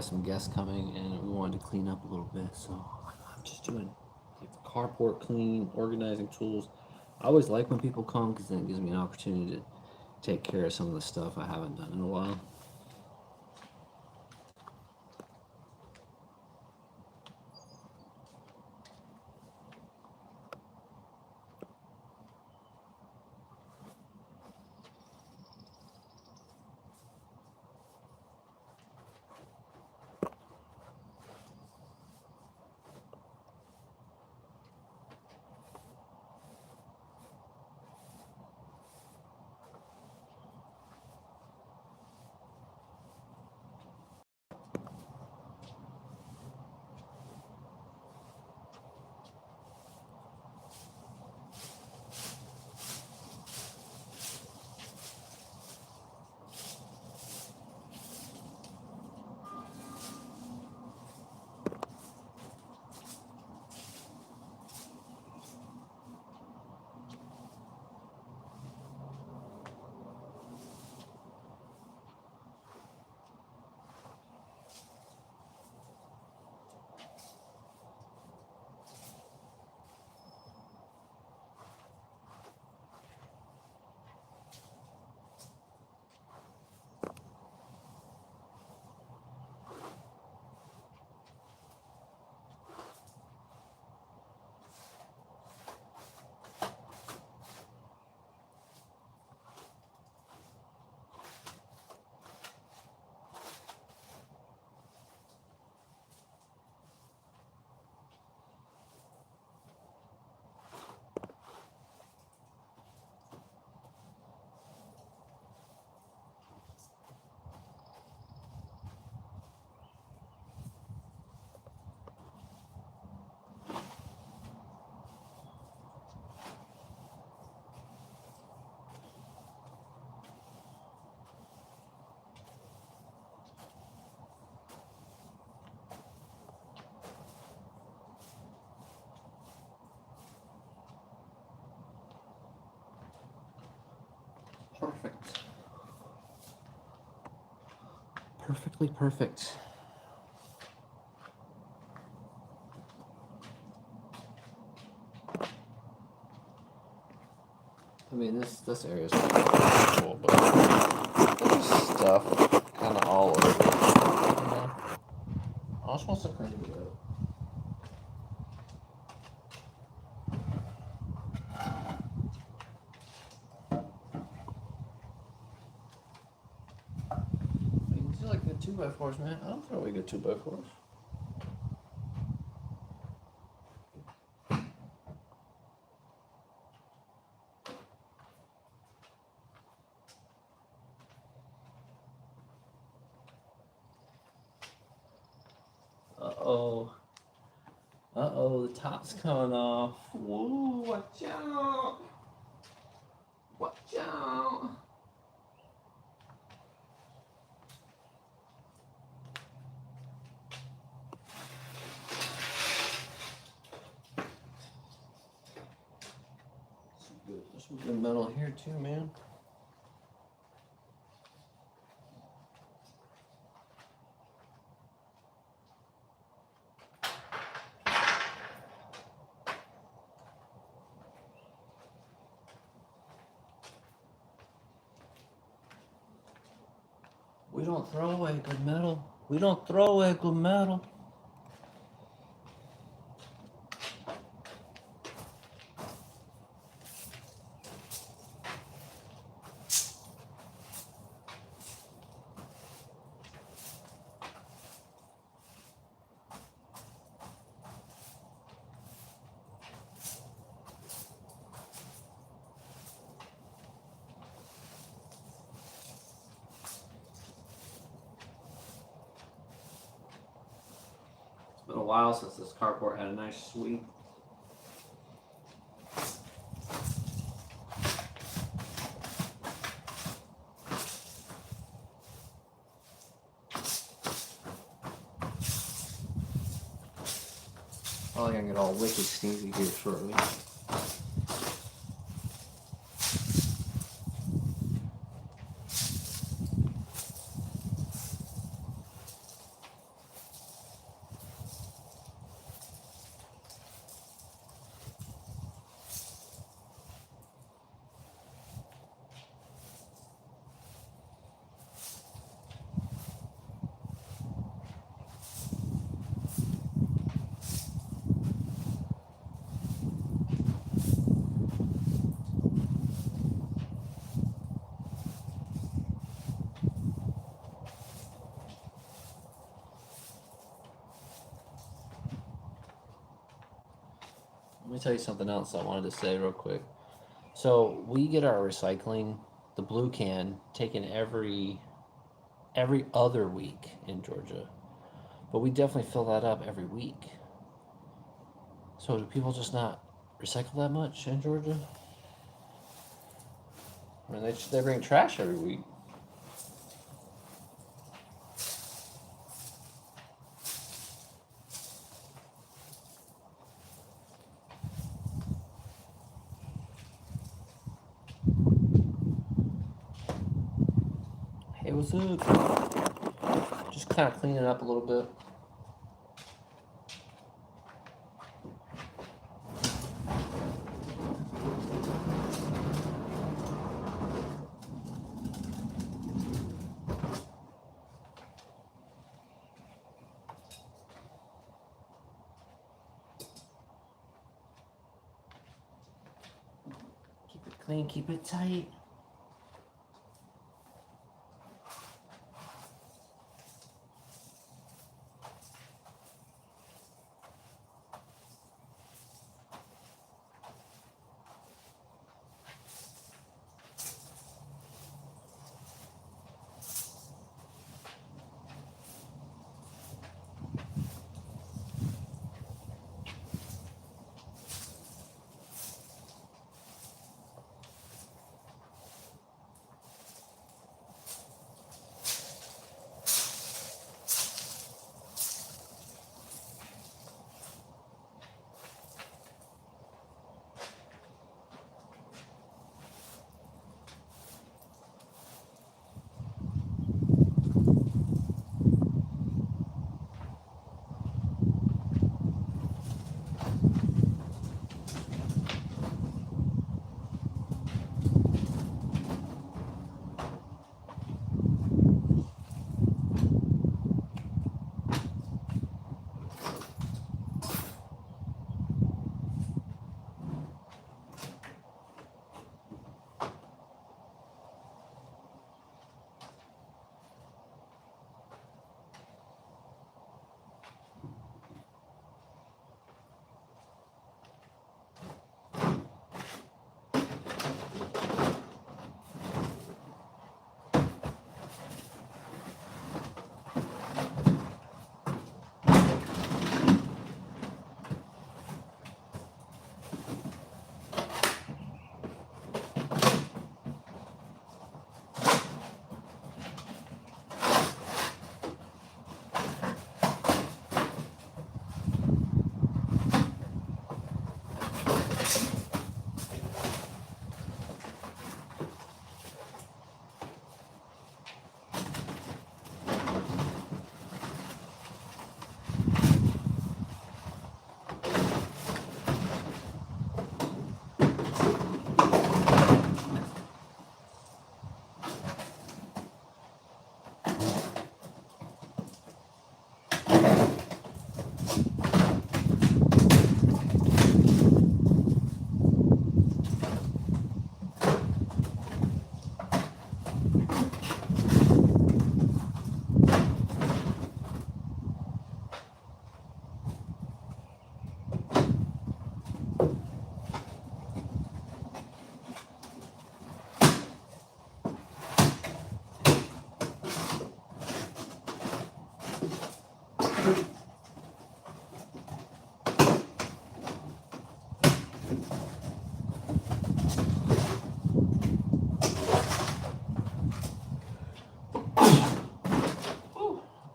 have some guests coming, and we wanted to clean up a little bit. So I'm just doing like the carport clean, organizing tools. I always like when people come because then it gives me an opportunity to take care of some of the stuff I haven't done in a while. Perfect. Perfectly perfect. I mean, this area is cool, but there's stuff kind of all over. I just want to clean it up. You can do like good 2x4s, man. I don't throw away good 2x4s. Uh-oh. Uh-oh, the top's coming off. Whoa, watch out. Watch out. There's some good metal here too, man. We don't throw away good metal. We don't throw away good metal. It's been a while since this carport had a nice sweep. Probably gonna get all wicked sneezy here shortly. Let me tell you something else I wanted to say real quick. So we get our recycling, the blue can, taken every other week in Georgia, but we definitely fill that up every week. So do people just not recycle that much in Georgia? I mean, they bring trash every week. Hey, what's up? Just kind of cleaning up a little bit. Keep it clean, keep it tight.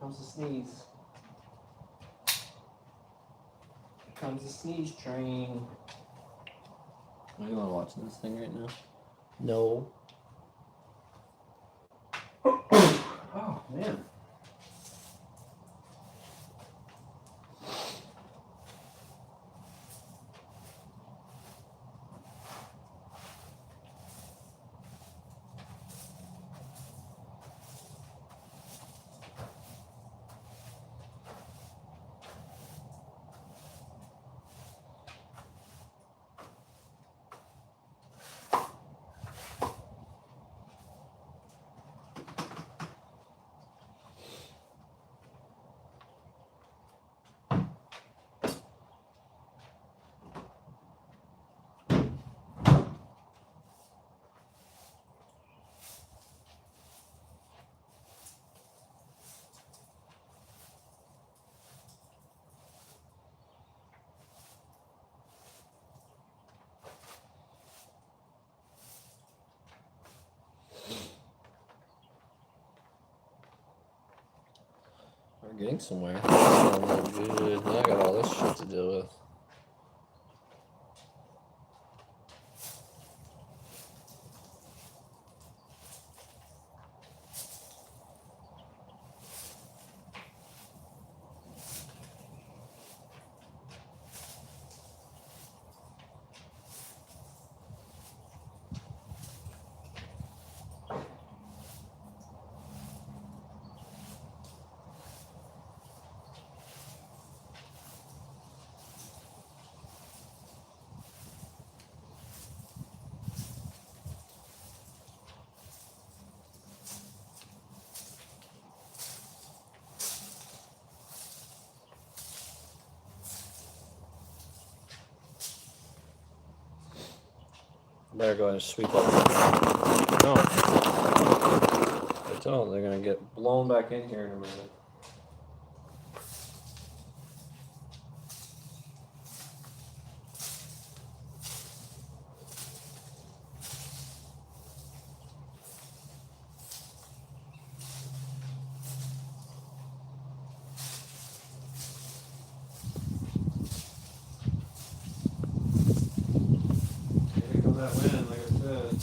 Comes the sneeze. Comes the sneeze train. Are you watching this thing right now? No. Oh man. getting somewhere. Good. Now I got all this shit to deal with. Better go ahead and sweep up. No. They don't. They're going to get blown back in here in a minute. Here comes that wind, like I said.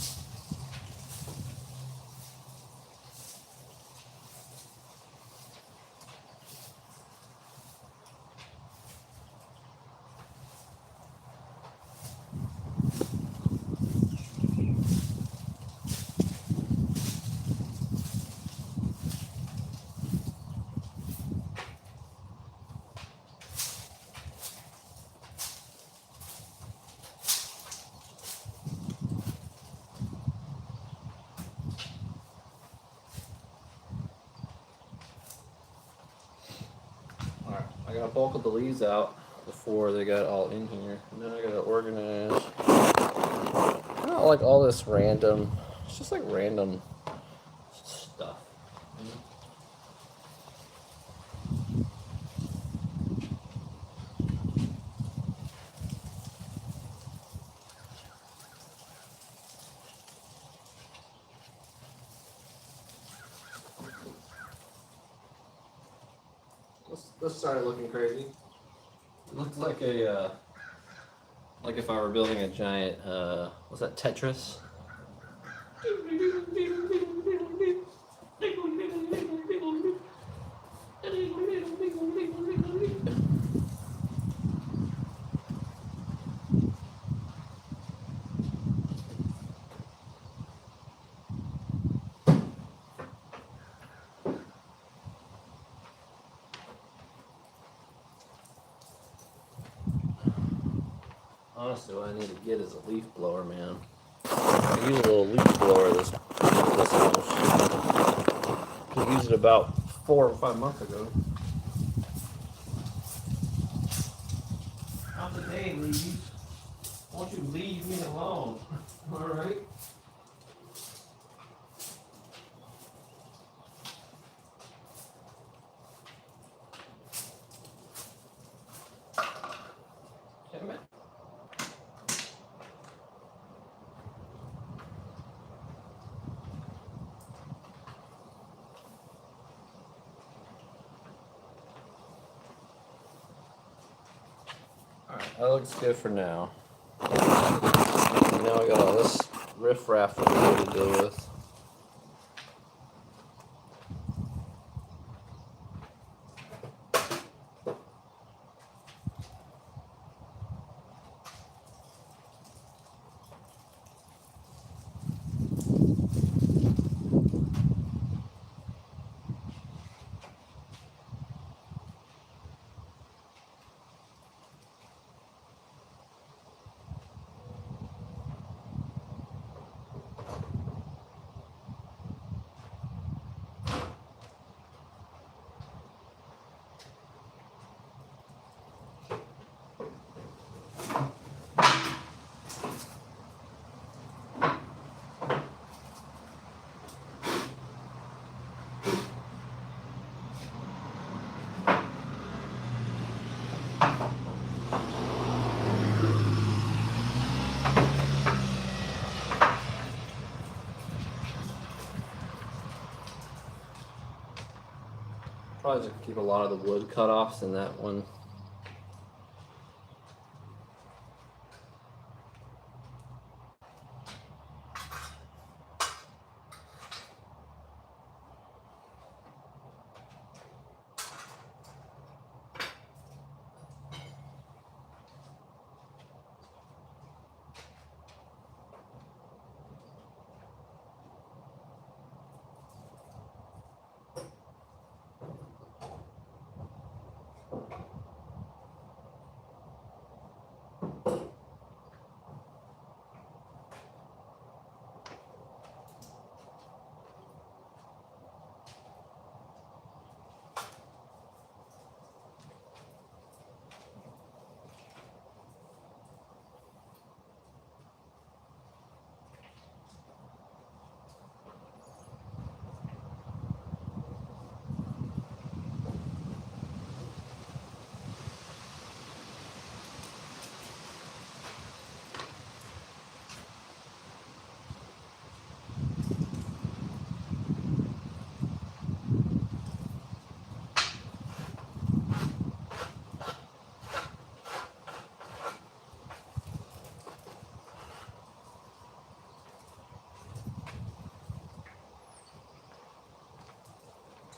Alright, I gotta bulk the leaves out before they got all in here. And then I gotta organize. I don't like all this random, it's just like random stuff. This started looking crazy. It looked like a, like if I were building a giant, what's that, Tetris? Honestly, what I need to get is a leaf blower, man. I use a little leaf blower this house. I used it about 4 or 5 months ago. Not today, leaves. Won't you leave me alone? Alright? Damn it. Alright, that looks good for now. Now I got all this riffraff that we need to deal with. probably just keep a lot of the wood cut-offs in that one.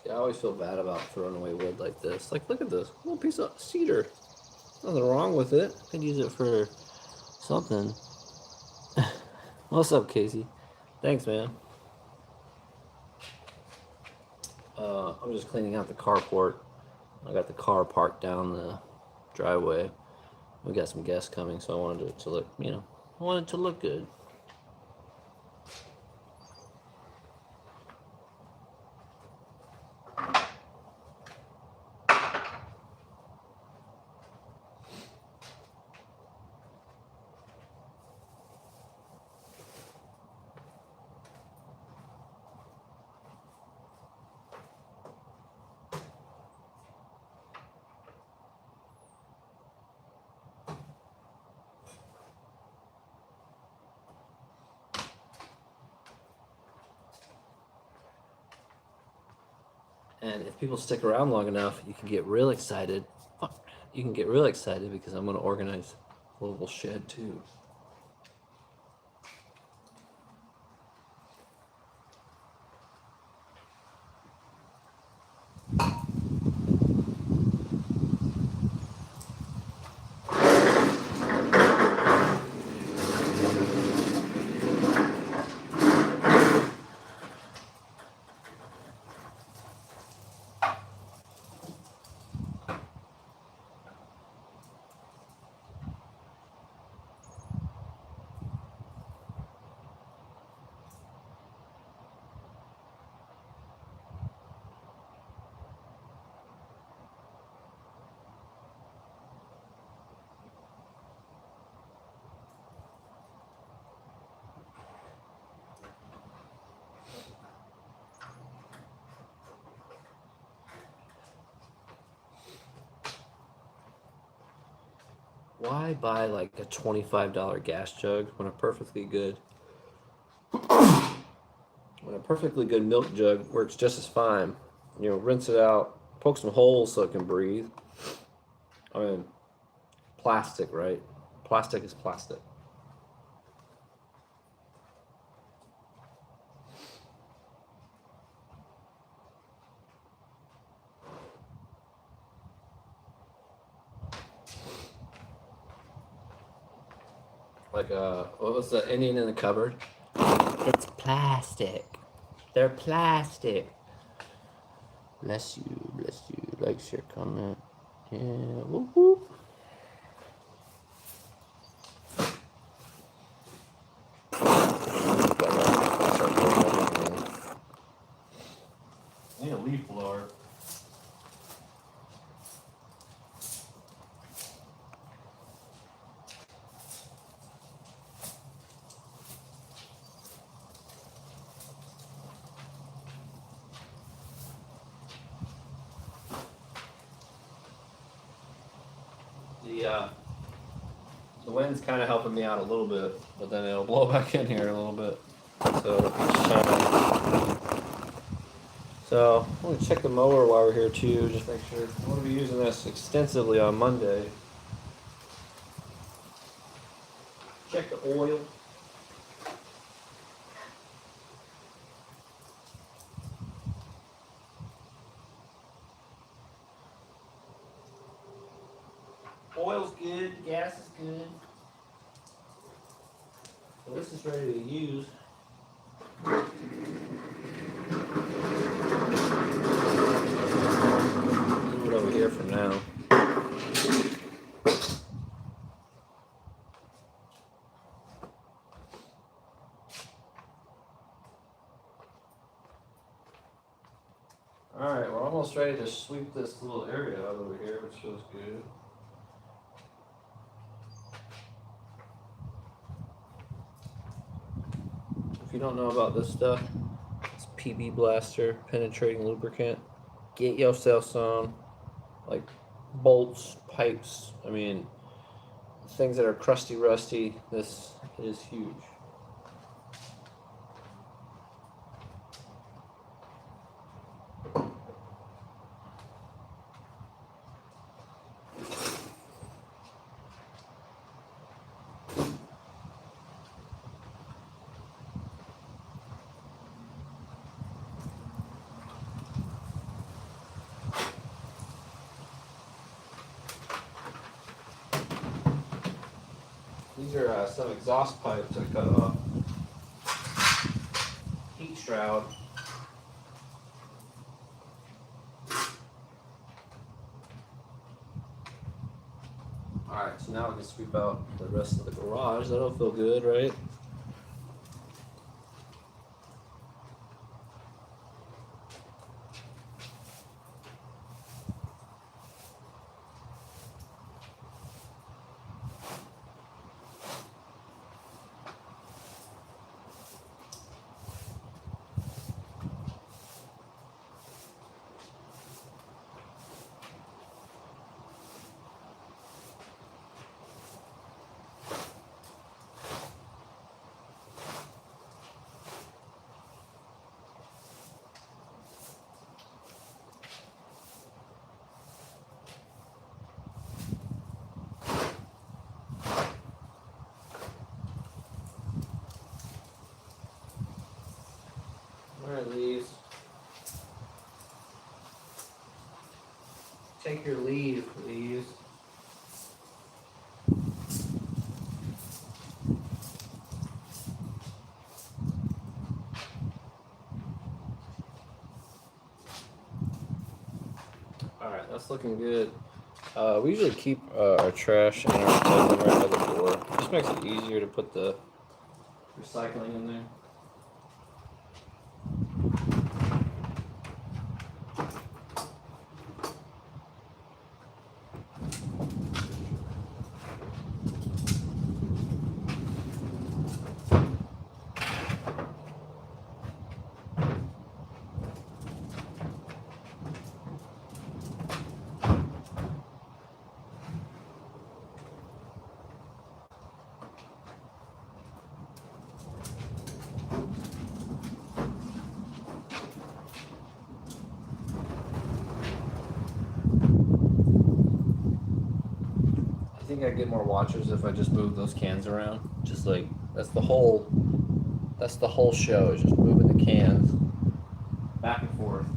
Yeah, I always feel bad about throwing away wood like this. Like, look at this little piece of cedar. Nothing wrong with it. I could use it for something. What's up, Casey? Thanks, man. I'm just cleaning out the carport. I got the car parked down the driveway. We got some guests coming, so I wanted it to look, I wanted it to look good. And if people stick around long enough, you can get real excited. You can get real excited because I'm going to organize a little shed too. Why buy like a $25 gas jug when a perfectly good milk jug works just as fine? Rinse it out, poke some holes so it can breathe. I mean, plastic, right? Plastic is plastic. Like, what was the Indian in the cupboard? It's plastic. They're plastic. Bless you, bless you. Like, share, comment. Yeah, whoop whoop. I need a leaf blower. The wind's kind of helping me out a little bit, but then it'll blow back in here a little bit. So So I'm gonna check the mower while we're here too, just make sure. I'm gonna be using this extensively on Monday. Check the oil. Oil's good, gas is good. So this is ready to use. Move it over here for now. Alright, we're almost ready to sweep this little area out over here, which feels good. If you don't know about this stuff, it's PB Blaster, penetrating lubricant. Get yourself some, like bolts, pipes. I mean, things that are crusty, rusty. This is huge. These are some exhaust pipes I cut off. Heat shroud. Alright, so now we can sweep out the rest of the garage. That'll feel good, right? Where are these? Take your leave, please. Alright, that's looking good. We usually keep our trash and our recycling right by the door. Just makes it easier to put the recycling in there. I think I get more watchers if I just move those cans around. Just like that's the whole show, is just moving the cans back and forth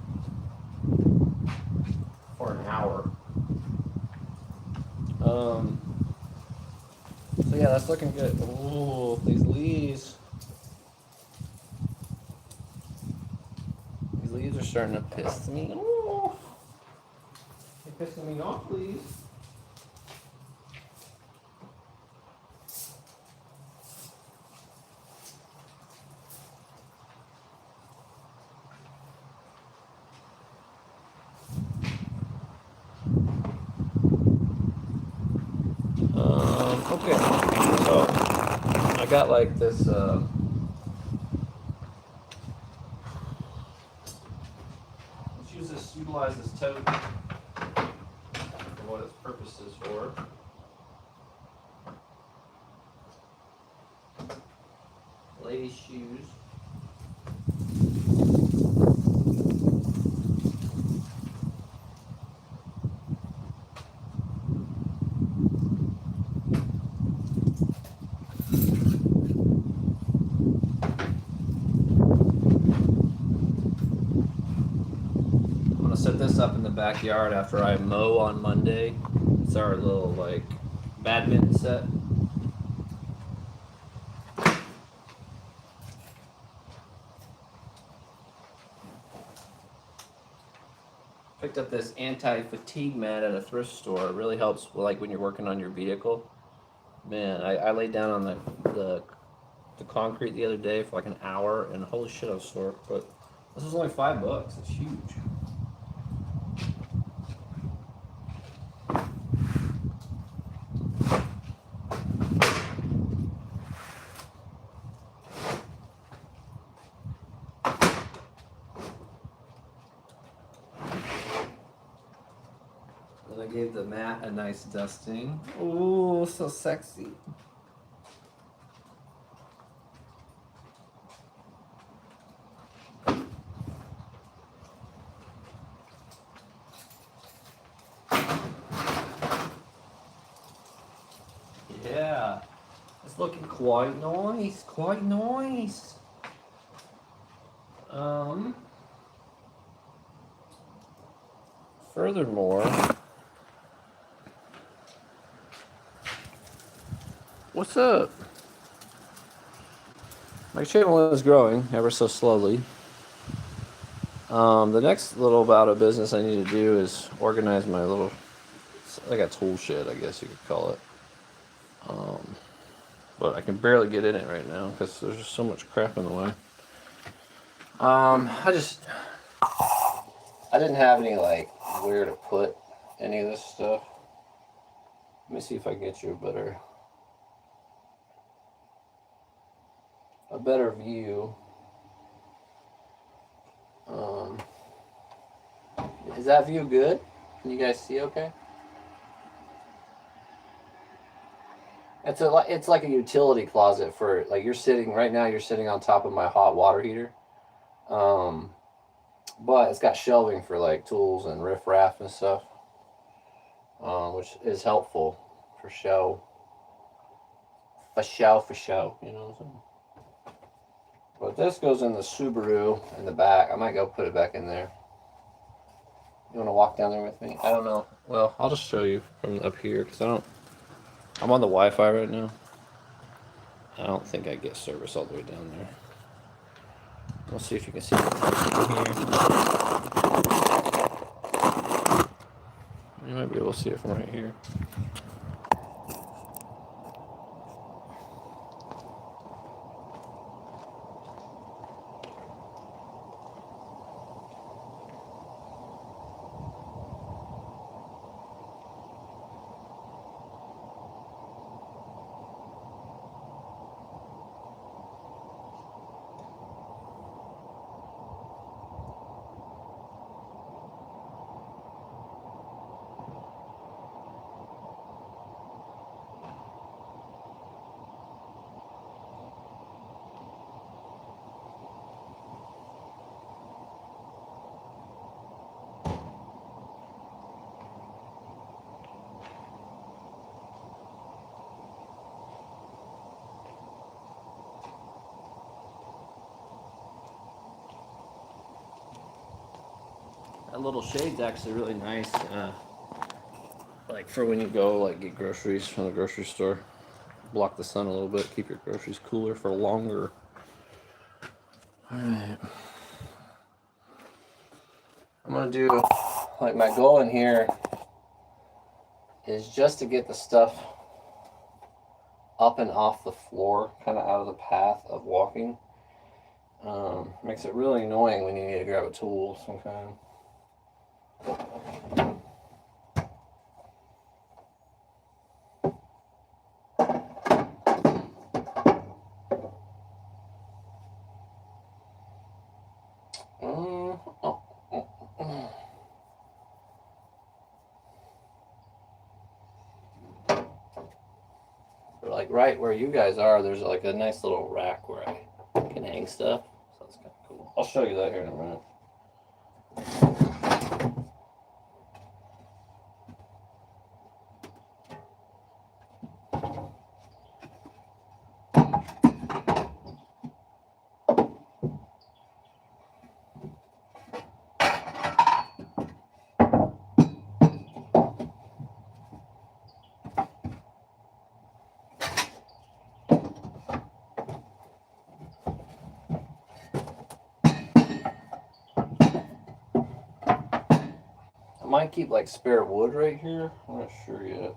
for an hour. So yeah, that's looking good. Ooh, these leaves. These leaves are starting to piss me off. They're pissing me off, please. Okay, so I got like this, let's utilize this tote for what its purpose is for. Ladies' shoes. this up in the backyard after I mow on Monday. It's our little like badminton set. Picked up this anti-fatigue mat at a thrift store. It really helps like when you're working on your vehicle. Man, I laid down on the concrete the other day for like an hour, and holy shit, I was sore. But this was only $5. It's huge. And I gave the mat a nice dusting. Ooh, so sexy. Yeah, it's looking quite nice, quite nice. Furthermore, what's up? My channel is growing ever so slowly. The next little bout of business I need to do is organize my little, like a tool shed, I guess you could call it. But I can barely get in it right now because there's just so much crap in the way. I didn't have any like where to put any of this stuff. Let me see if I can get you a better view. Is that view good? Can you guys see okay? It's like a utility closet for like you're sitting on top of my hot water heater. But it's got shelving for like tools and riffraff and stuff, which is helpful for show. For show, you know what I'm saying? But this goes in the Subaru in the back. I might go put it back in there. You want to walk down there with me? I don't know. Well, I'll just show you from up here because I'm on the Wi-Fi right now. I don't think I get service all the way down there. We'll see if you can see it from here. You might be able to see it from right here. That little shade's actually really nice. Like for when you go like get groceries from the grocery store. Block the sun a little bit, keep your groceries cooler for longer. Alright. I'm gonna do, like my goal in here is just to get the stuff up and off the floor, kind of out of the path of walking. Makes it really annoying when you need to grab a tool of some kind. Like right where you guys are, there's like a nice little rack where I can hang stuff. So that's kind of cool. I'll show you that here in a minute. might keep like spare wood right here. I'm not sure yet.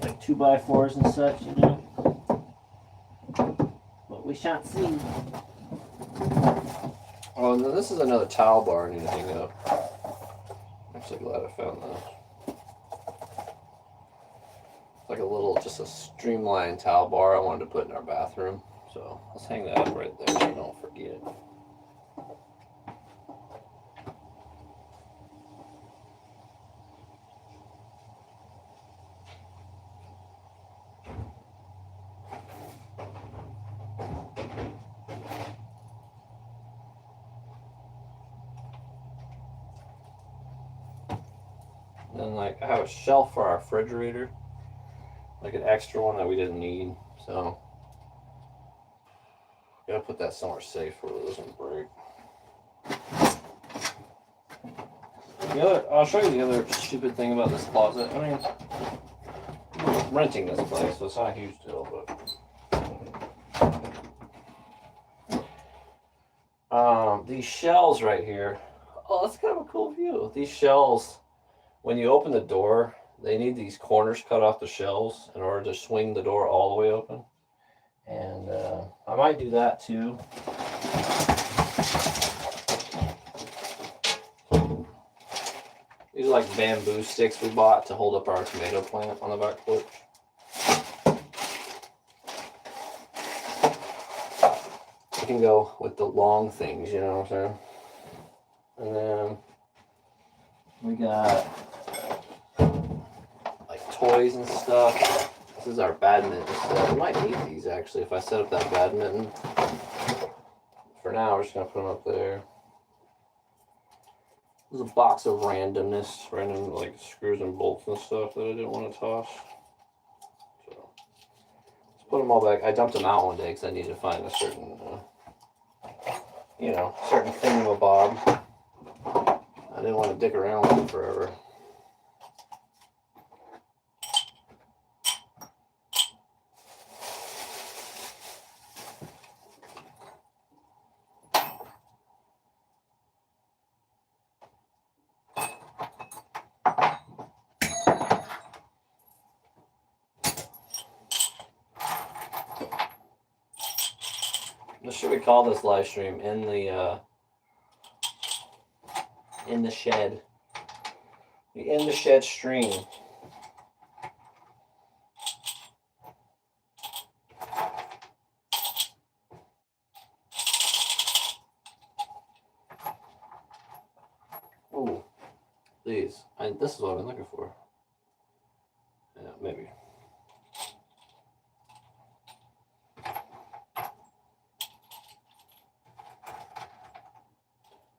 Like 2x4s and such, you know. But we shan't see. Oh, and then this is another towel bar I need to hang up. I'm so glad I found that. It's like a little, just a streamlined towel bar I wanted to put in our bathroom. So let's hang that up right there so I don't forget. And like I have a shelf for our refrigerator, like an extra one that we didn't need, so gotta put that somewhere safe where it doesn't break. I'll show you the other stupid thing about this closet. I mean, I'm renting this place, so it's not a huge deal, but these shelves right here. Oh, that's kind of a cool view. These shelves, when you open the door, they need these corners cut off the shelves in order to swing the door all the way open. And I might do that too. These are like bamboo sticks we bought to hold up our tomato plant on the back porch. You can go with the long things, you know what I'm saying? And then we got like toys and stuff. This is our badminton set. We might need these actually if I set up that badminton. For now, we're just gonna put them up there. There's a box of randomness, random like screws and bolts and stuff that I didn't want to toss. So let's put them all back. I dumped them out one day because I needed to find a certain, certain thingamabob. I didn't want to dick around with it forever. What should we call this live stream? In the shed. The in the shed stream. Ooh, these. This is what I've been looking for. Yeah, maybe.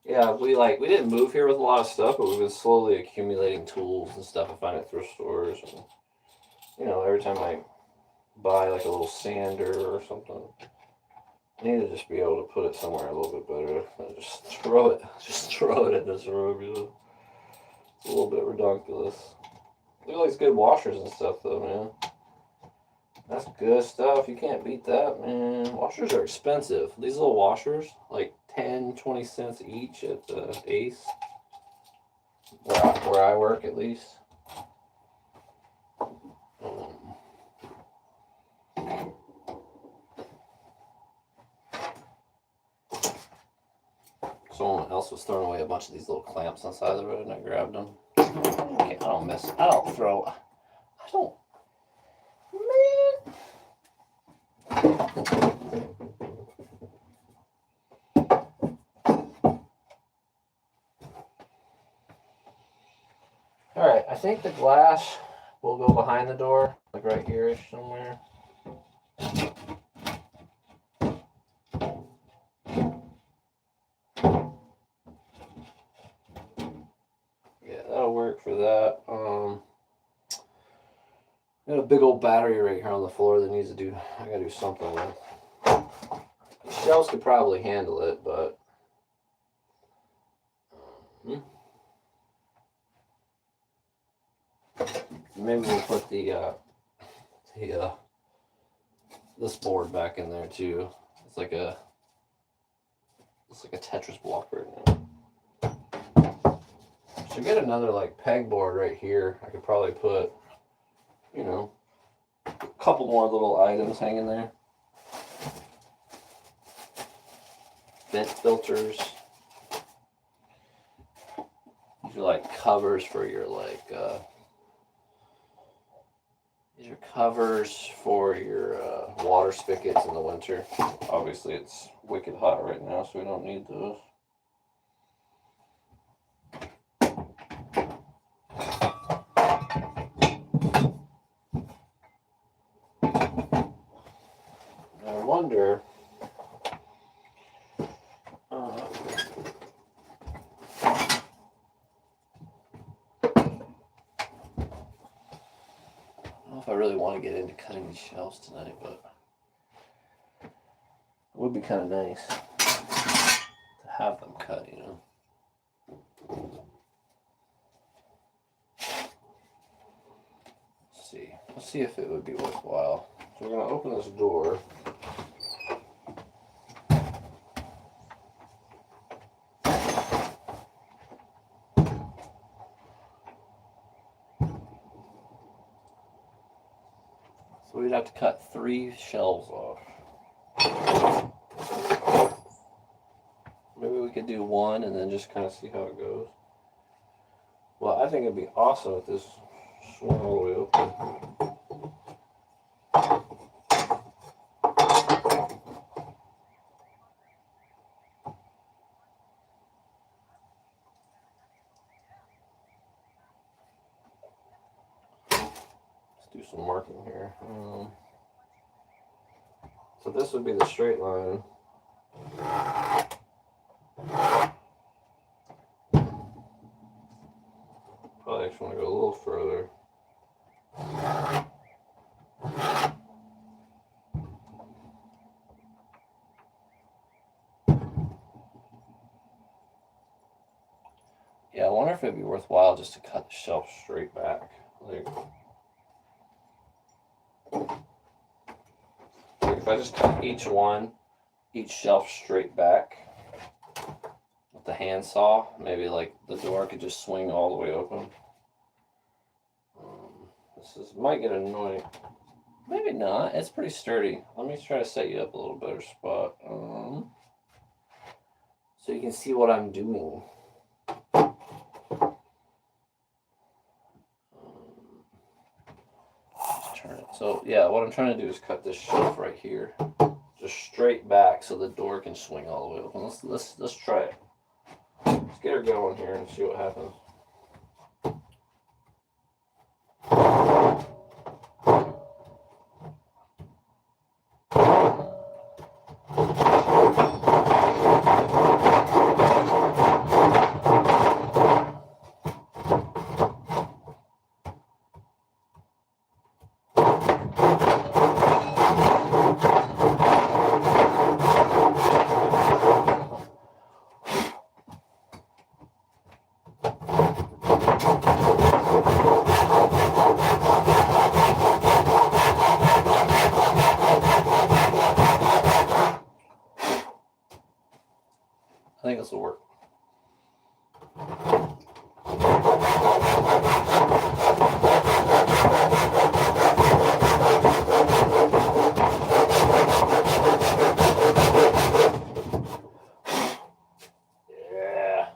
Yeah, we didn't move here with a lot of stuff, but we've been slowly accumulating tools and stuff I find at thrift stores. And, every time I buy like a little sander or something, I need to just be able to put it somewhere a little bit better. Just throw it at this road. It's a little bit ridiculous. Look at these good washers and stuff though, man. That's good stuff. You can't beat that, man. Washers are expensive. These little washers, like 10, 20 cents each at the Ace, where I work at least. Someone else was throwing away a bunch of these little clamps on the side of the road, and I grabbed them. Okay, man. Alright, I think the glass will go behind the door, like right here-ish somewhere. Yeah, that'll work for that. Got a big old battery right here on the floor that needs to do, I gotta do something with. The shelves could probably handle it, but maybe we'll put this board back in there too. It's like a Tetris block right now. To get another like pegboard right here, I could probably put, you know, a couple more little items hanging there. Vent filters. These are like covers for your these are covers for your water spigots in the winter. Obviously it's wicked hot right now, so we don't need those. I wonder, I don't know if I really want to get into cutting these shelves tonight, but it would be kind of nice to have them cut, you know. Let's see if it would be worthwhile. So we're going to open this door. So we'd have to cut 3 shelves off. Maybe we could do 1 and then just kind of see how it goes. Well, I think it'd be awesome if this swung all the way open. Do some marking here. So this would be the straight line. Probably actually want to go a little further. Yeah, I wonder if it'd be worthwhile just to cut the shelf straight back. Like if I just cut each shelf straight back with the handsaw, maybe like the door could just swing all the way open. Might get annoying. Maybe not. It's pretty sturdy. Let me try to set you up a little better spot. So you can see what I'm doing. Turn it. So yeah, what I'm trying to do is cut this shelf right here, just straight back, so the door can swing all the way open. Let's try it. Let's get her going here and see what happens. I think this will work. Yeah.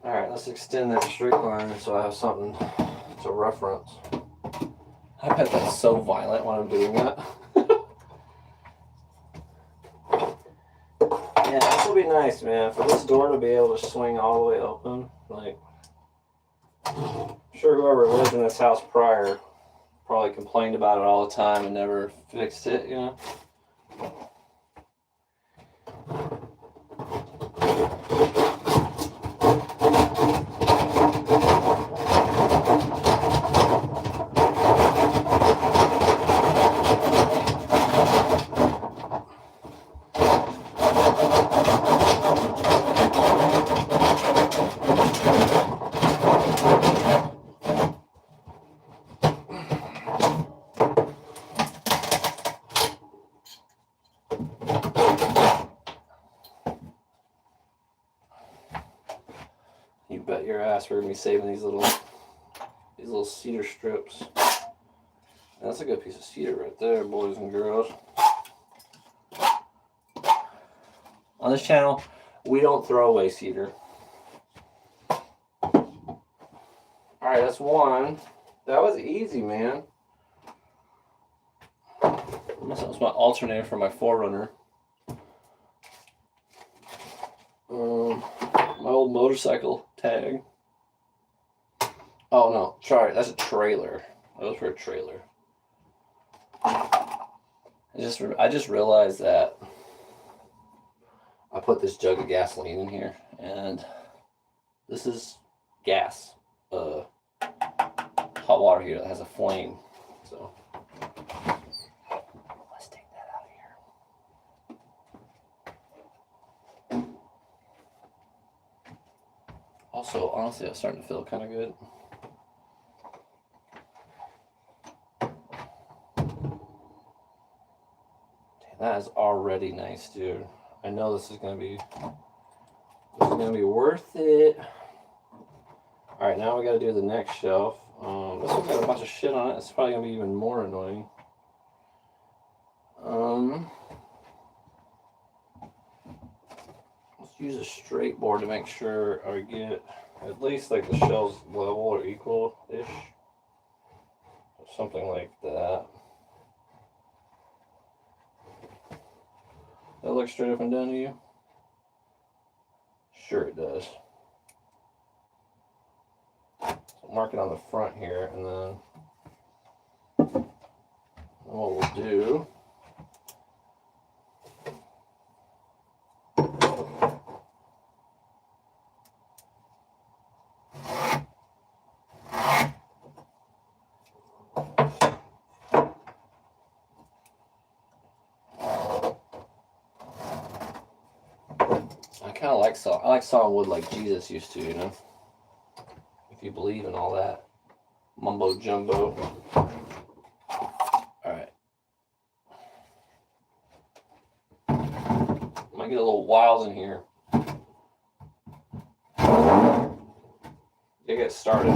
Alright, let's extend that straight line so I have something to reference. I bet that's so violent when I'm doing that. Yeah, this will be nice, man. For this door to be able to swing all the way open, like, I'm sure whoever lived in this house prior probably complained about it all the time and never fixed it, you know? bet your ass heard me saving these little cedar strips. That's a good piece of cedar right there, boys and girls. On this channel, we don't throw away cedar. Alright, that's one. That was easy, man. That's my alternator for my 4Runner. My old motorcycle tag. Oh no, sorry, that's a trailer. That was for a trailer. I just realized that I put this jug of gasoline in here, and this is gas, hot water heater that has a flame. So let's take that out of here. Also, honestly, I'm starting to feel kind of good. That is already nice, dude. I know this is gonna be worth it. All right, now we gotta do the next shelf. This one's got a bunch of shit on it. It's probably gonna be even more annoying. Let's use a straight board to make sure I get at least like the shelves level or equal-ish. Something like that. That looks straight up and down to you? Sure it does. So mark it on the front here, and then what we'll do I like sawing wood like Jesus used to, you know? If you believe in all that mumbo jumbo. Alright. Might get a little wild in here. To get started.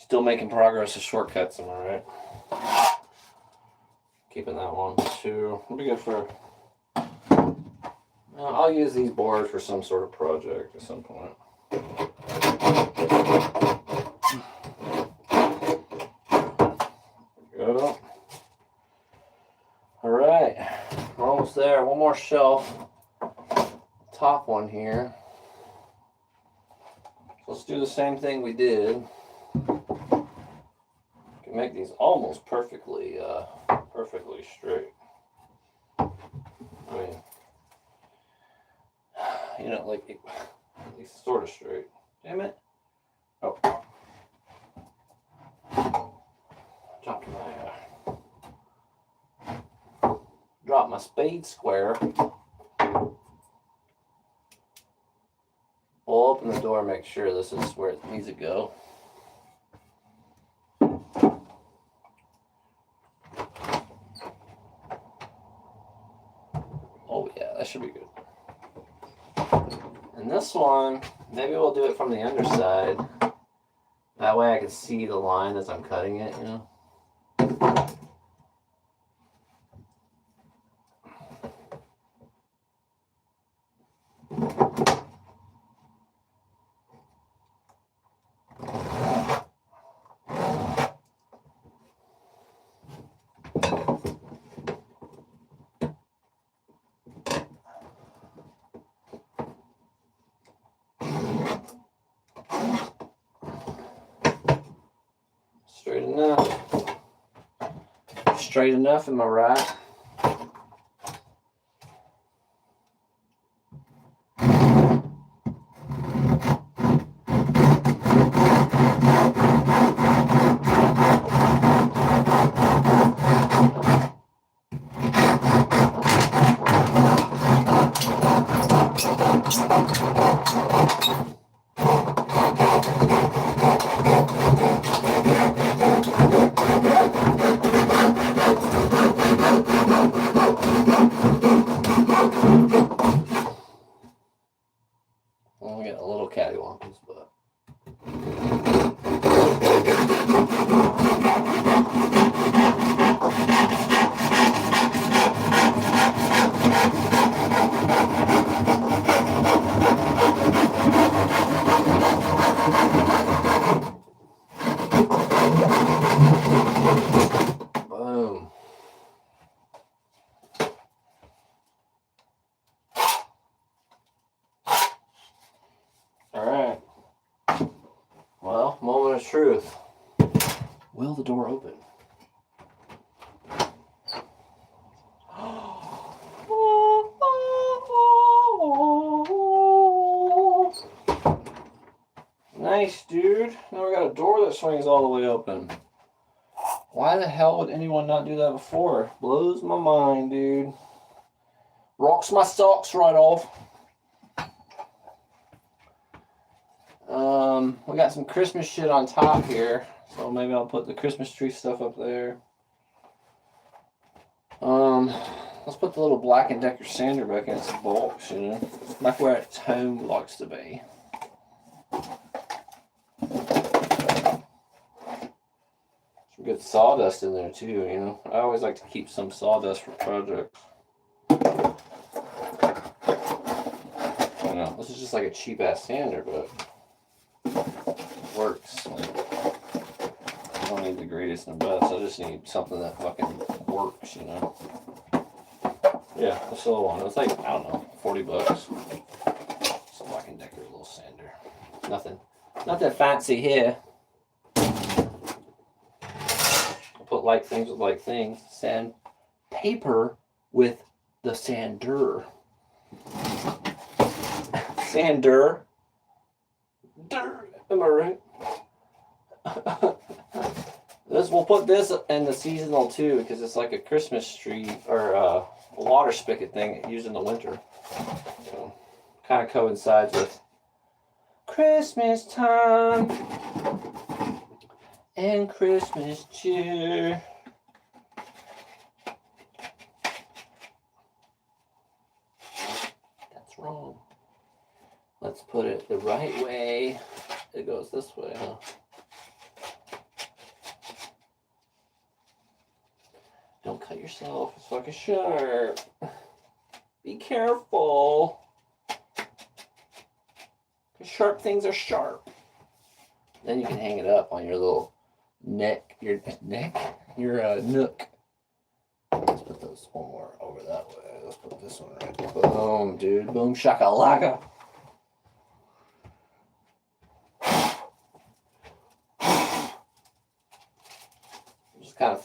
Still making progress with shortcuts, am I right? Keeping that one too. We'll be good for. I'll use these boards for some sort of project at some point. Go. All right, we're almost there. One more shelf. Top one here. So let's do the same thing we did. make these almost perfectly straight. I mean, you know, like at least sort of straight. Damn it! Oh, dropped my spade square. We'll open the door and make sure this is where it needs to go. Oh yeah, that should be good. And this one, maybe we'll do it from the underside. That way I can see the line as I'm cutting it, you know? Straight enough. Straight enough, am I right? Well, we got a little cattywampus, but boom. Alright. Well, moment of truth. Will the door open? Nice, dude. Now we got a door that swings all the way open. Why the hell would anyone not do that before? Blows my mind, dude. Rocks my socks right off. We got some Christmas shit on top here, so maybe I'll put the Christmas tree stuff up there. Let's put the little Black & Decker sander back in its box, you know, back where its home likes to be. Some good sawdust in there too, you know. I always like to keep some sawdust for projects. You know, this is just like a cheap ass sander, but works. Like, I don't need the greatest and best. I just need something that fucking works, you know. Yeah, this little one. It's like, I don't know, $40. It's a Black & Decker little sander. Nothing fancy here. I'll put like things with like things. Sand paper with the sander. Sander. Am I right? We'll put this in the seasonal too, because it's like a Christmas tree or a water spigot thing used in the winter. So, kind of coincides with Christmas time and Christmas cheer. That's wrong. Let's put it the right way. It goes this way, huh? Don't cut yourself. It's fucking sharp. Be careful. Sharp things are sharp. Then you can hang it up on your little neck. Your nook. Let's put this one more over that way. Let's put this one right. Boom, dude. Boom shakalaka.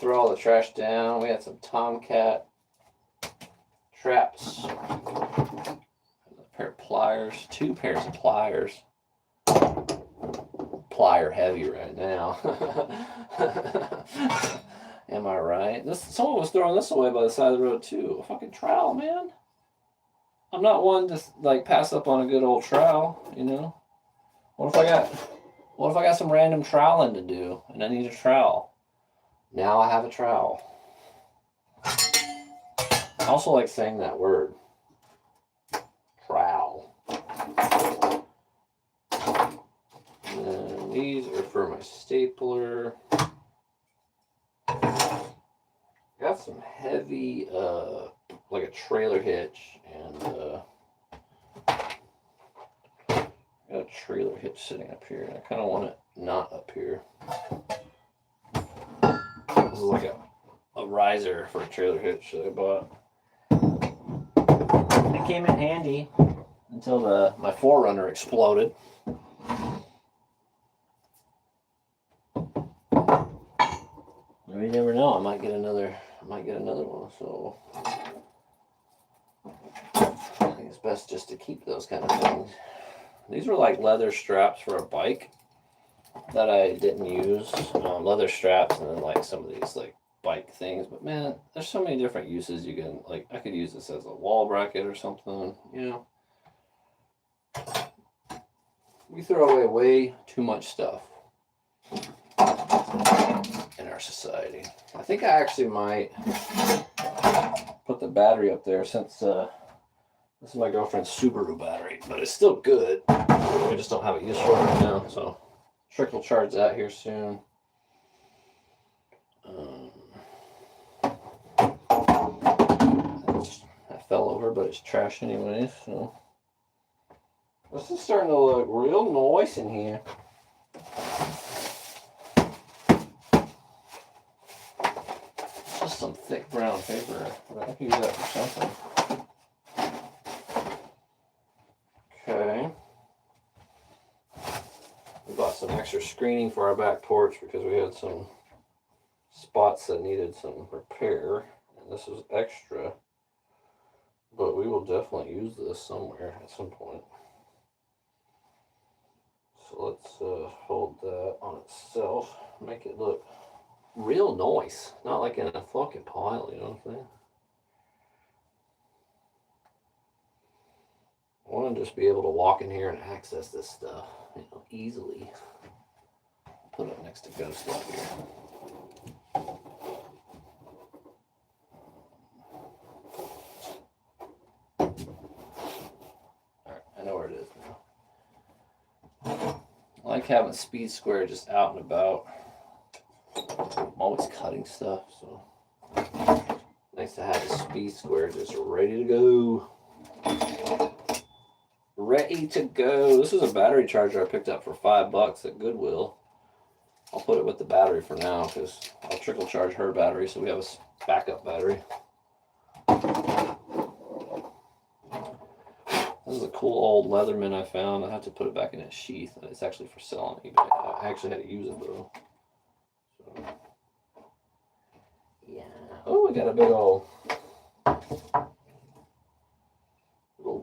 throw all the trash down. We had some tomcat traps, a pair of pliers, 2 pairs of pliers. Plier heavy right now. Am I right? Someone was throwing this away by the side of the road too. A fucking trowel, man. I'm not one to like pass up on a good old trowel, you know. What if I got some random troweling to do and I need a trowel? Now I have a trowel. I also like saying that word. Trowel. And these are for my stapler. Got some heavy, like a trailer hitch, and got a trailer hitch sitting up here. I kind of want it not up here. This is like a riser for a trailer hitch that I bought. It came in handy until my 4Runner exploded. You never know. I might get another one. So I think it's best just to keep those kind of things. These were like leather straps for a bike that I didn't use. Leather straps, and then like some of these like bike things. But man, there's so many different uses you can like. I could use this as a wall bracket or something. You know, we throw away way too much stuff in our society. I think I actually might put the battery up there since this is my girlfriend's Subaru battery, but it's still good. I just don't have it used for right now, so Trick will charge that here soon. I fell over, but it's trash anyway, so this is starting to look real nice in here. Just some thick brown paper, but I can use that for something. Okay. We bought some extra screening for our back porch because we had some spots that needed some repair, and this is extra, but we will definitely use this somewhere at some point. So let's hold that on itself, make it look real nice, not like in a fucking pile, you know what I'm saying? I want to just be able to walk in here and access this stuff, you know, easily. Put it next to Ghost up here. Alright, I know where it is now. I like having Speed Square just out and about. I'm always cutting stuff, so nice to have the Speed Square just ready to go. Ready to go. This is a battery charger I picked up for $5 at Goodwill. I'll put it with the battery for now because I'll trickle charge her battery so we have a backup battery. This is a cool old Leatherman I found. I have to put it back in its sheath. It's actually for sale on eBay. I actually had to use it though. So, yeah. Oh, we got a big old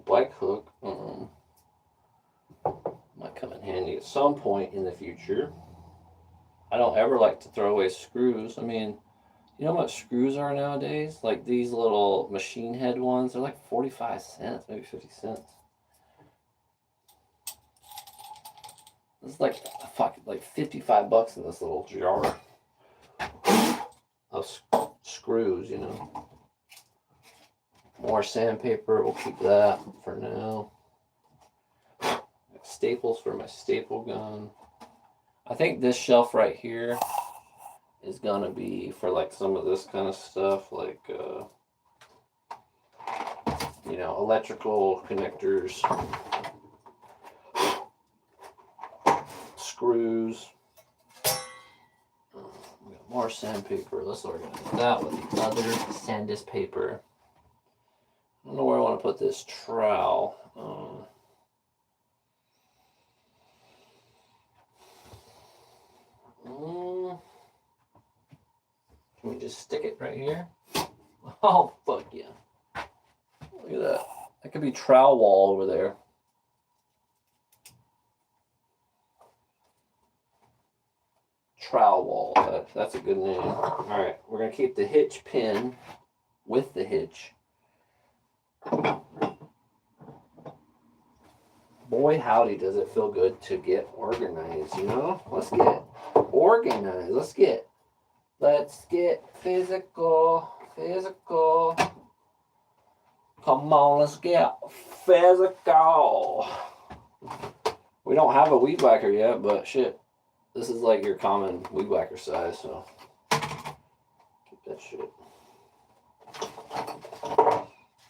bike hook. Might come in handy at some point in the future. I don't ever like to throw away screws. I mean, you know how much screws are nowadays? Like these little machine head ones, they're like 45 cents, maybe 50 cents. This is like like $55 in this little jar of screws, you know. More sandpaper, we'll keep that for now. Staples for my staple gun. I think this shelf right here is gonna be for like some of this kind of stuff, like you know, electrical connectors, screws. We got more sandpaper. Let's organize that with the other sandpaper. I don't know where I want to put this trowel. Can we just stick it right here? Oh, fuck yeah. Look at that. That could be trowel wall over there. Trowel wall. That's a good name. Alright, we're going to keep the hitch pin with the hitch. Boy, howdy, does it feel good to get organized, you know? Let's get organized. Let's get physical. Come on, let's get physical. We don't have a weed whacker yet, but shit. This is like your common weed whacker size, so keep that shit.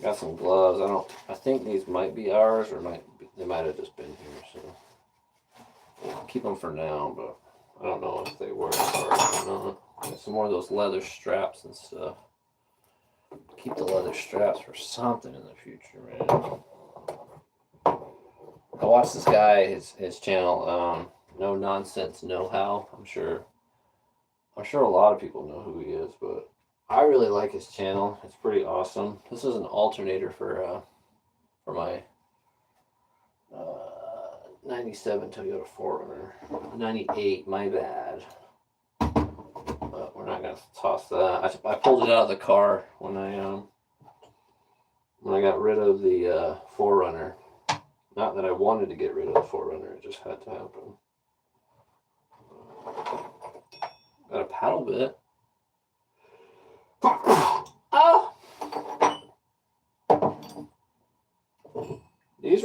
Got some gloves. I think these might be ours, or they might have just been here, so we'll keep them for now, but I don't know if they were ours or not. Got some more of those leather straps and stuff. Keep the leather straps for something in the future, man. I watched this guy, his channel, No Nonsense Know-How. I'm sure a lot of people know who he is, but I really like his channel. It's pretty awesome. This is an alternator for my 97 Toyota 4Runner. 98, my bad. But we're not gonna toss that. I pulled it out of the car when I got rid of the 4Runner. Not that I wanted to get rid of the 4Runner, it just had to happen. Got a paddle bit. Oh! These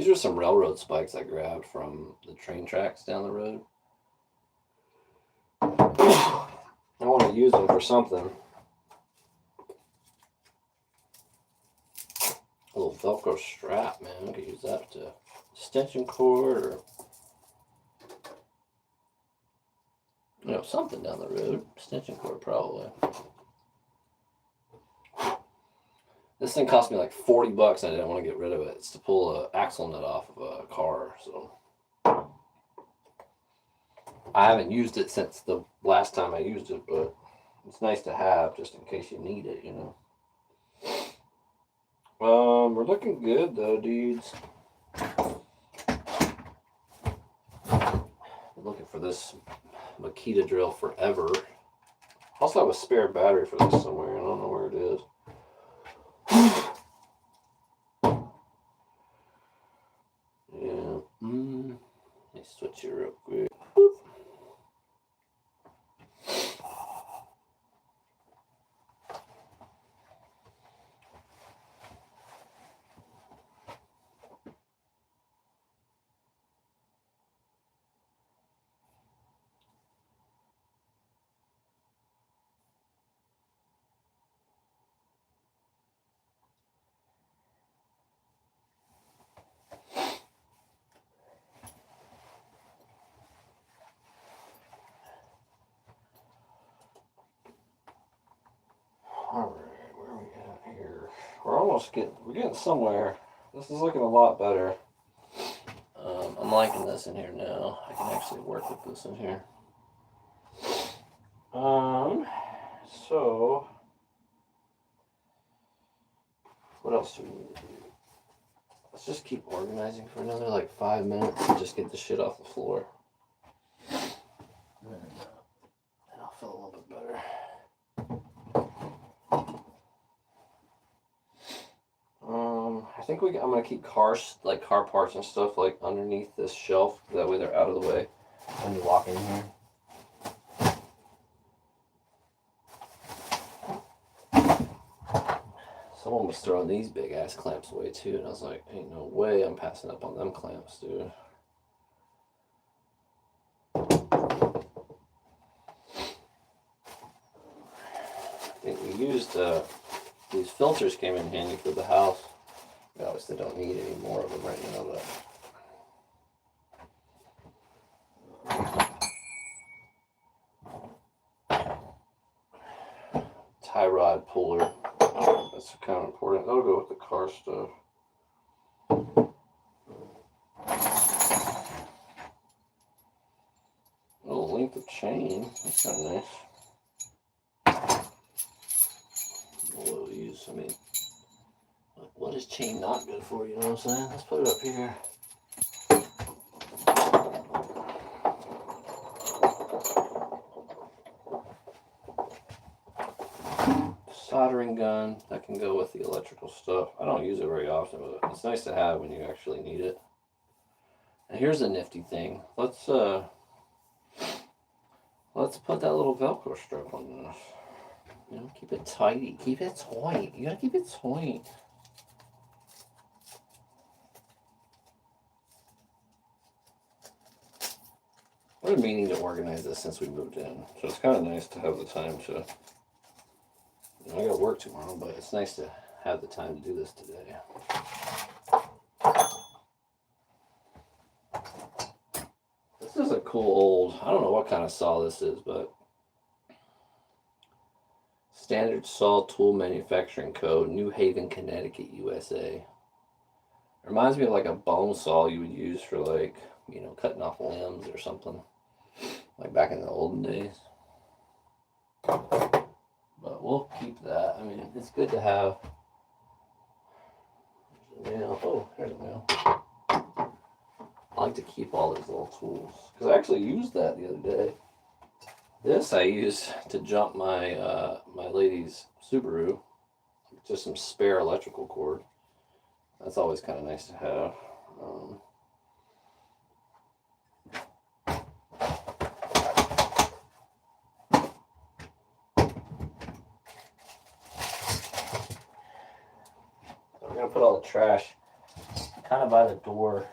were some railroad spikes I grabbed from the train tracks down the road. I want to use them for something. A little Velcro strap, man. I could use that to extension cord or something down the road. Extension cord probably. This thing cost me like $40 and I didn't want to get rid of it. It's to pull an axle nut off of a car, so I haven't used it since the last time I used it, but it's nice to have just in case you need it, you know. We're looking good though, dudes. Looking for this Makita drill forever. Also have a spare battery for this somewhere. I don't know where it is. Yeah. Let me switch it real quick. Alright, where are we at here? We're getting somewhere. This is looking a lot better. I'm liking this in here now. I can actually work with this in here. So what else do we need to do? Let's just keep organizing for another like 5 minutes and just get the shit off the floor. And I'll feel a little bit better. I think I'm gonna keep car parts and stuff like underneath this shelf. That way they're out of the way when you walk in here. Someone was throwing these big ass clamps away too, and I was like, ain't no way I'm passing up on them clamps, dude. I think we used these filters came in handy for the house. We obviously don't need any more of them right now, but tie rod puller. That's kind of important. That'll go with the car stuff. A little length of chain. That's kind of nice. I mean, what is chain not good for? You know what I'm saying? Let's put it up here. Soldering gun that can go with the electrical stuff. I don't use it very often, but it's nice to have when you actually need it. And here's a nifty thing. Let's put that little Velcro strip on this. You know, keep it tidy. Keep it tight. You gotta keep it tight. I've been meaning to organize this since we moved in, so it's kind of nice to have the time to. You know, I got work tomorrow, but it's nice to have the time to do this today. This is a cool old, I don't know what kind of saw this is, but Standard Saw Tool Manufacturing Code, New Haven, Connecticut, USA. It reminds me of like a bone saw you would use for like, you know, cutting off limbs or something. Like back in the olden days. But we'll keep that. I mean, it's good to have. Oh, there's a nail. I like to keep all these little tools. Because I actually used that the other day. This I use to jump my my lady's Subaru. Just some spare electrical cord. That's always kind of nice to have. We're going to put all the trash kind of by the door.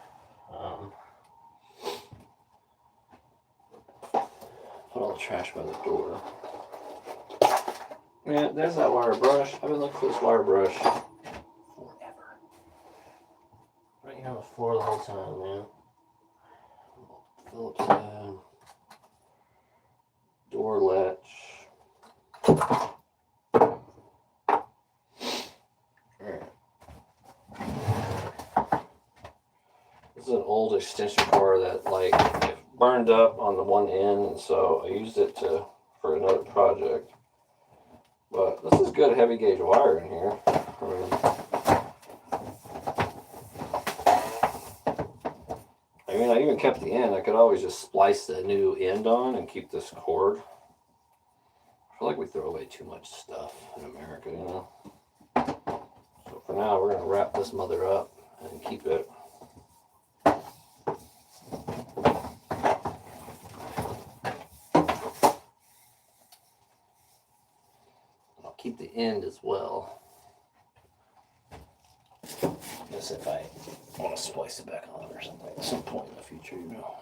Put all the trash by the door. Yeah, there's that wire brush. I've been looking for this wire brush forever. Right here on the floor the whole time, man. Phillips head. Door latch. This is an old extension cord that like it burned up on the one end, and so I used it for another project. But this is good heavy gauge wire in here. I mean, I even kept the end. I could always just splice the new end on and keep this cord. I feel like we throw away too much stuff in America, you know. So for now, we're gonna wrap this mother up and keep it. Keep the end as well. I guess if I want to splice it back on or something at some point in the future, you know.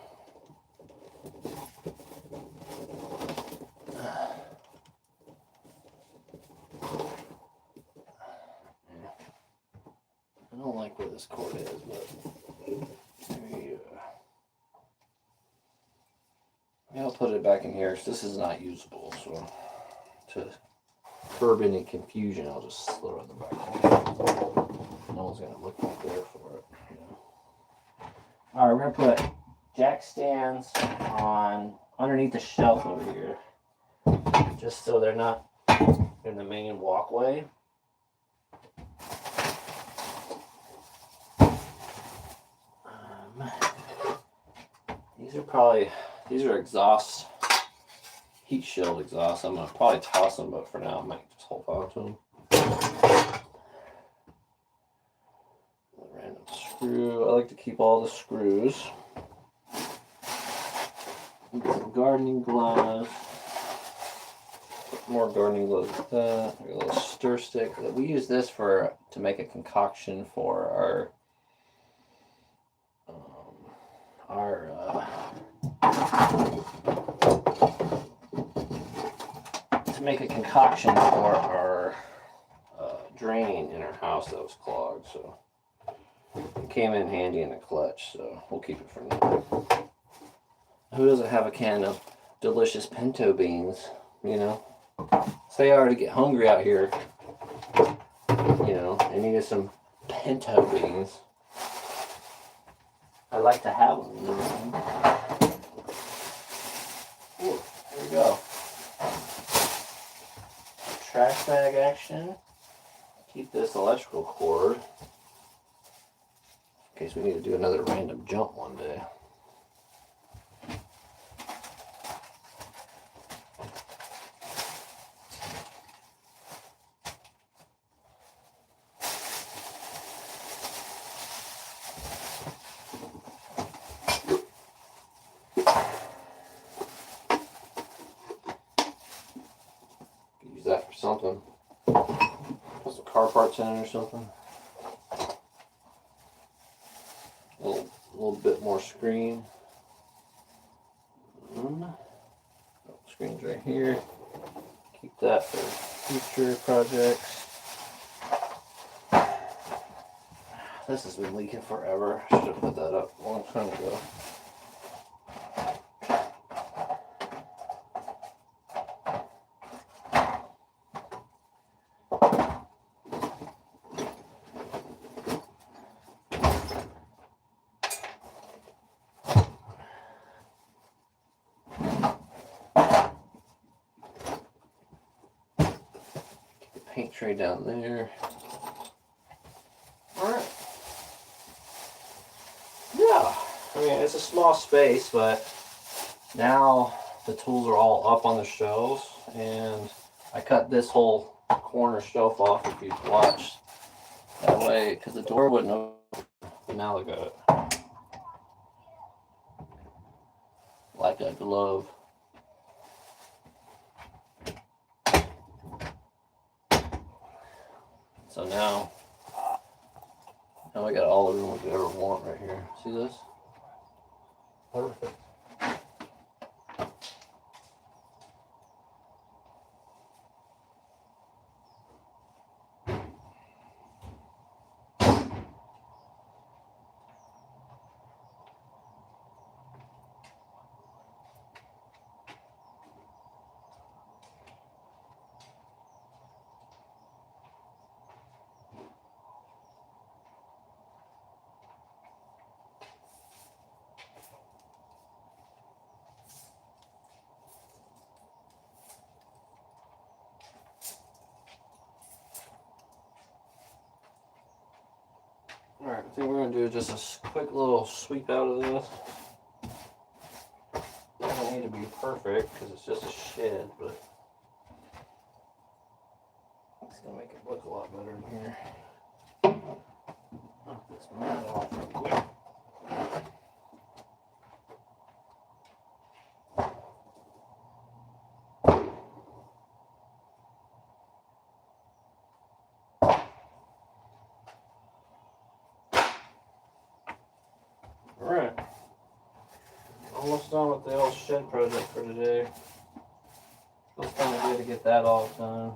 I don't like where this cord is, but maybe I'll put it back in here because this is not usable, so to curb any confusion, I'll just throw it in the back. No one's gonna look back there for it. You know? All right, we're gonna put jack stands on underneath the shelf over here, just so they're not in the main walkway. These are exhaust. Heat shield exhaust. I'm going to probably toss them, but for now I might just hold on to them. A random screw. I like to keep all the screws. Get some gardening gloves. Put more gardening gloves like that. A little stir stick. We use this to make a concoction for our to make a concoction for our drain in our house that was clogged, so it came in handy in a clutch, so we'll keep it for now. Who doesn't have a can of delicious pinto beans, you know? Say I already get hungry out here, you know, and needed some pinto beans. I like to have them, you know what I mean? Ooh, there we go. Trash bag action. keep this electrical cord in case we need to do another random jump one day. Use that for something. Put some car parts in it or something. A little bit more screen. Screen's right here. Keep that for future projects. This has been leaking forever. Should have put that up a long time ago. Paint tray down there. Alright. Yeah. I mean, it's a small space, but now the tools are all up on the shelves, and I cut this whole corner shelf off if you watched. That way, because the door wouldn't open. But now look at it. Like a glove. So now I got all the room we could ever want right here. See this? Perfect. Alright, I think we're going to do just a quick little sweep out of this. It doesn't need to be perfect because it's just a shed, but it's going to make it look a lot better in here. Knock this mat off real quick. Alright, almost done with the old shed project for today. Feels kind of good to get that all done.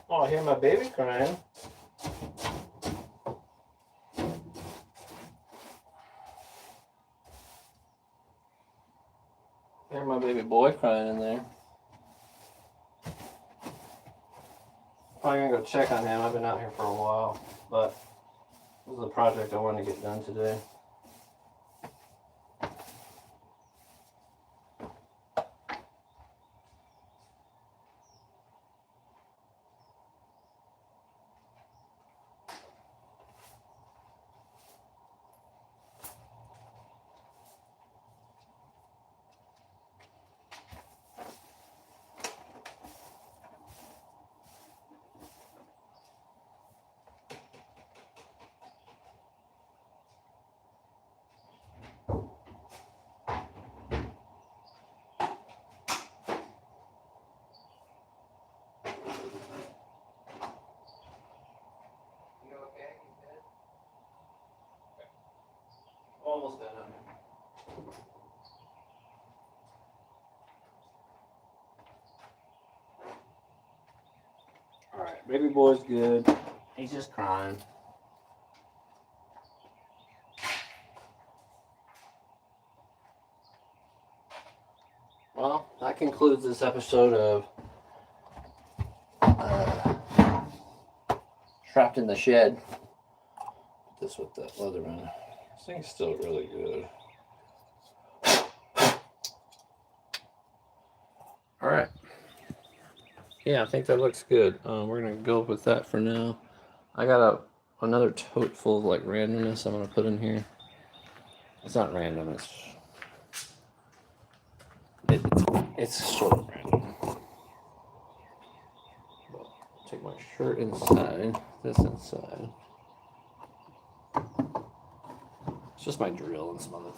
Oh, I hear my baby crying. I hear my baby boy crying in there. Probably gonna go check on him. I've been out here for a while, but this is a project I wanted to get done today. Almost done. Alright, baby boy's good. He's just crying. Well, that concludes this episode of Trapped in the Shed. Put this with that Leatherman. This thing's still really good. Alright. yeah, I think that looks good. We're gonna go with that for now. I got another tote full of like randomness I'm gonna put in here. It's not random. It's sort of random. Take my shirt inside. This inside. It's just my drill and some other things.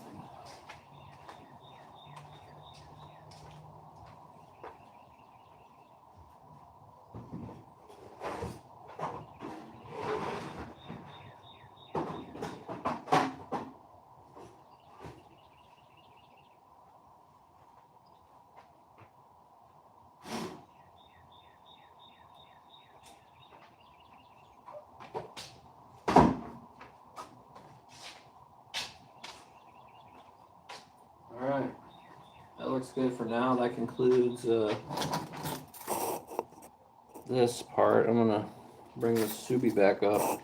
Alright, that looks good for now. That concludes this part. I'm gonna bring the Subi back up.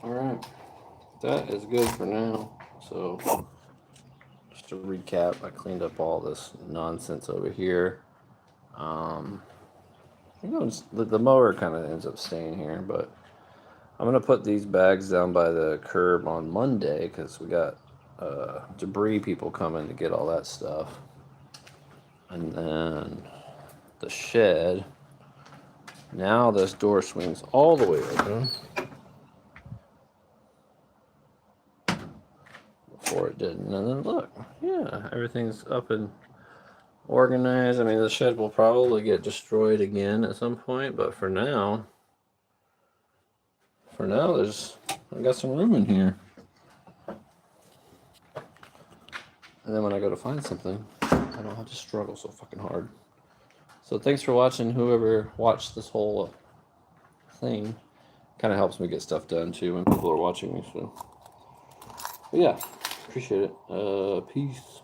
Alright, that is good for now. So, just to recap, I cleaned up all this nonsense over here. The mower kind of ends up staying here, but I'm going to put these bags down by the curb on Monday because we got debris people coming to get all that stuff. And then the shed. Now this door swings all the way open. Before it didn't. And then look, yeah, everything's up and organized. I mean, the shed will probably get destroyed again at some point, but for now, I got some room in here. And then when I go to find something, I don't have to struggle so fucking hard. So thanks for watching, whoever watched this whole thing. Kind of helps me get stuff done too when people are watching me. So, but yeah, appreciate it. Peace.